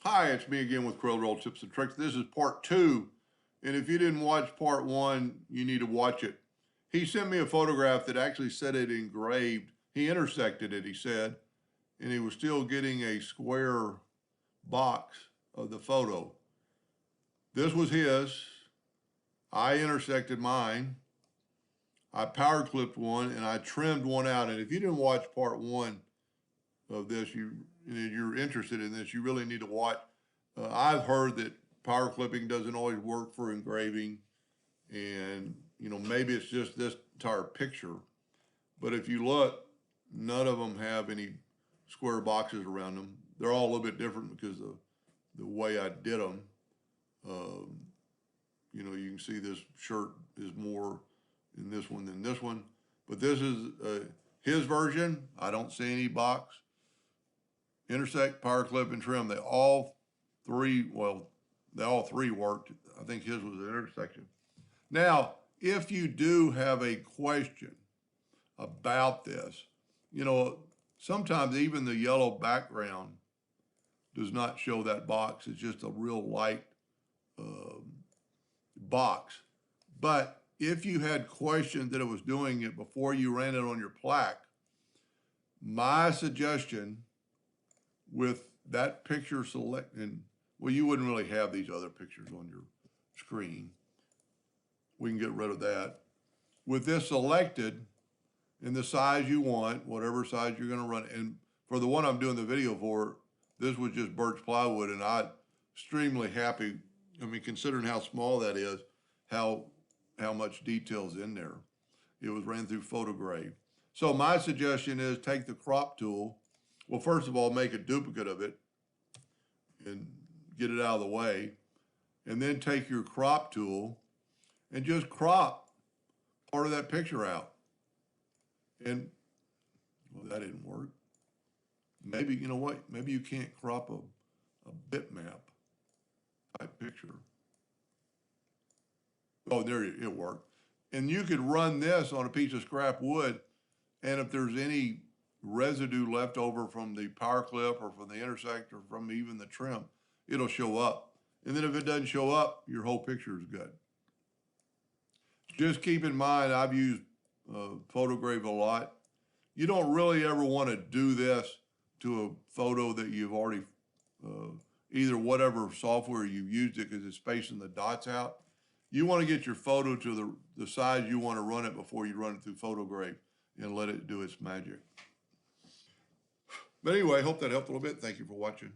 Hi, it's me again with Corel Tips and Tricks. This is part 2, and if you didn't watch part 1, you need to watch it. He sent me a photograph that actually said it engraved. He intersected it, he said, and he was still getting a square box of the photo. This was his. I intersected mine. I power clipped one, and I trimmed one out. And if you didn't watch part 1 of this, you're interested in this, you really need to watch. I've heard that power clipping doesn't always work for engraving, and maybe it's just this entire picture. But if you look, none of them have any square boxes around them. They're all a little bit different because of the way I did them. You can see this shirt is more in this one than this one. But this is his version. I don't see any box. Intersect, power clip, and trim. They all three worked. I think his was an intersection. Now, if you do have a question about this, sometimes even the yellow background does not show that box. It's just a real light box. But if you had questions that it was doing it before you ran it on your plaque, my suggestion with that picture selected, well, you wouldn't really have these other pictures on your screen. We can get rid of that. With this selected in the size you want, whatever size you're going to run, and for the one I'm doing the video for, this was just birch plywood, and I'm extremely happy. I mean, considering how small that is, how much detail's in there. It was ran through PhotoGrave. So my suggestion is take the crop tool. Well, first of all, make a duplicate of it and get it out of the way. And then take your crop tool and just crop part of that picture out. And, well, that didn't work. Maybe, you know what? Maybe you can't crop a bitmap type picture. Oh, there it worked. And you could run this on a piece of scrap wood, and if there's any residue left over from the power clip or from the Intersect or from even the trim, it'll show up. And then if it doesn't show up, your whole picture is good. Just keep in mind, I've used PhotoGrave a lot. You don't really ever want to do this to a photo that you've already, either whatever software you've used it, because it's spacing the dots out. You want to get your photo to the size you want to run it before you run it through PhotoGrave and let it do its magic. But anyway, I hope that helped a little bit. Thank you for watching.